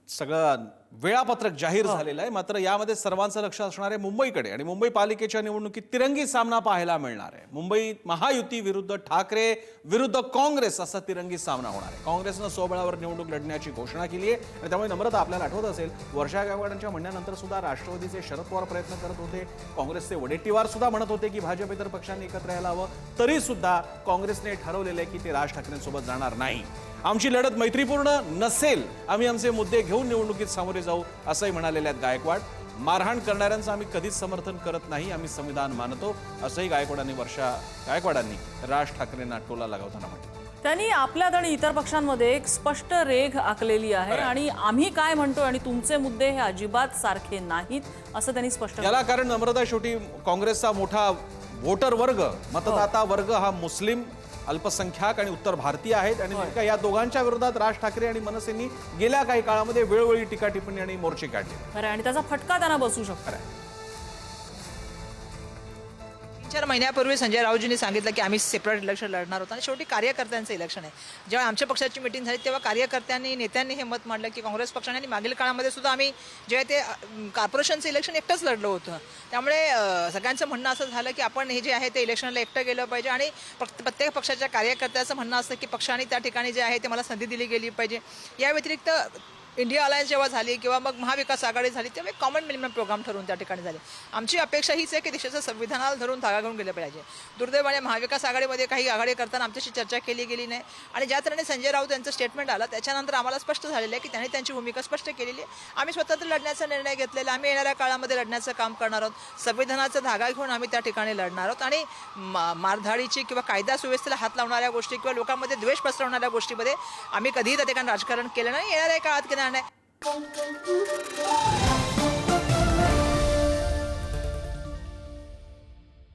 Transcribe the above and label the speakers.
Speaker 1: सगळं वेळापत्रक जाहीर झालेलं आहे, मात्र यामध्ये सर्वांचं लक्ष असणार आहे मुंबईकडे आणि मुंबई पालिकेच्या निवडणुकीत तिरंगी सामना पाहायला मिळणार आहे। मुंबईत महायुती विरुद्ध ठाकरे विरुद्ध काँग्रेस असा तिरंगी सामना होणार आहे। काँग्रेसनं स्वबळावर निवडणूक लढण्याची घोषणा केली आहे आणि त्यामुळे नम्रता आपल्याला आठवत असेल वर्षा गायकवाडांच्या म्हणण्यानंतर सुद्धा राष्ट्रवादीचे शरद पवार प्रयत्न करत होते, काँग्रेसचे वडेट्टीवार सुद्धा म्हणत होते की भाजप इतर पक्षांनी एकत्र यायला हवं, तरी सुद्धा काँग्रेसने ठरवलेलं आहे की ते राज ठाकरेंसोबत जाणार नाही। आमची लढत मैत्रीपूर्ण नसेल, आम्ही आमचे मुद्दे घेऊन निवडणुकीत सामोरे जाऊ असंही म्हणालेले आहेत गायकवाड। मारहाण करणाऱ्यांचं आम्ही कधीच समर्थन करत नाही, आम्ही संविधान मानतो असंही वर्षा गायकवाडांनी राज ठाकरेंना टोला लगावताना म्हटलं।
Speaker 2: त्यांनी आपल्यात आणि इतर पक्षांमध्ये एक स्पष्ट रेघ आखलेली आहे आणि आम्ही काय म्हणतो आणि तुमचे मुद्दे हे अजिबात सारखे नाहीत असं त्यांनी स्पष्ट केलं।
Speaker 1: याला कारण नम्रता शेवटी काँग्रेसचा मोठा वोटर वर्ग, मतदाता वर्ग हा मुस्लिम, अल्पसंख्याक आणि उत्तर भारतीय आहेत आणि नेमका या दोघांच्या विरोधात राज ठाकरे आणि मनसेंनी गेल्या काही काळामध्ये वेळोवेळी टीका टिप्पणी आणि मोर्चे काढले
Speaker 2: आणि त्याचा फटका त्यांना बसू शकतो।
Speaker 3: 4 महिन्यापूर्वी संजय राऊतजींनी सांगितलं की आम्ही सेपरेट इलेक्शन लढणार होतो आणि शेवटी कार्यकर्त्यांचं इलेक्शन आहे। जेव्हा आमच्या पक्षाची मीटिंग झाली तेव्हा कार्यकर्त्यांनी नेत्यांनी हे मत मांडलं की काँग्रेस पक्षाने आणि मागील काळामध्ये सुद्धा आम्ही जे ते कॉर्पोरेशनचं इलेक्शन एकटंच लढलो होतं, त्यामुळे सगळ्यांचं म्हणणं असं झालं की आपण हे जे आहे ते इलेक्शनला एकटं गेलं पाहिजे आणि प्रत्येक पक्षाच्या कार्यकर्त्याचं म्हणणं असतं की पक्षाने त्या ठिकाणी जे आहे ते मला संधी दिली गेली पाहिजे। या व्यतिरिक्त इंडिया अलायन्स जेव्हा झाली किंवा मग महाविकास आघाडी झाली तेव्हा एक कॉमन मिनिमम प्रोग्राम ठरवून त्या ठिकाणी झाले। आमची अपेक्षा हीच आहे की देशाचं संविधानाला धरून धागा घेऊन गेले पाहिजे। दुर्दैवाने महाविकास आघाडीमध्ये काही आघाडी करताना आमच्याशी चर्चा केली गेली नाही आणि ज्या तऱ्हेने संजय राऊत यांचं स्टेटमेंट आलं त्याच्यानंतर आम्हाला स्पष्ट झालेलं आहे की त्यांनी त्यांची भूमिका स्पष्ट केलेली आहे। आम्ही स्वतंत्र लढण्याचा निर्णय घेतलेला, आम्ही येणाऱ्या काळामध्ये लढण्याचं काम करणार आहोत, संविधानाचा धागा घेऊन आम्ही त्या ठिकाणी लढणार आहोत आणि मारधाडीची किंवा कायदा सुव्यवस्थेला हात लावणाऱ्या गोष्टी किंवा लोकांमध्ये द्वेष पसरवणाऱ्या गोष्टीमध्ये आम्ही कधीही त्या ठिकाणी राजकारण केलं नाही, येणाऱ्या काळात केलं नाही।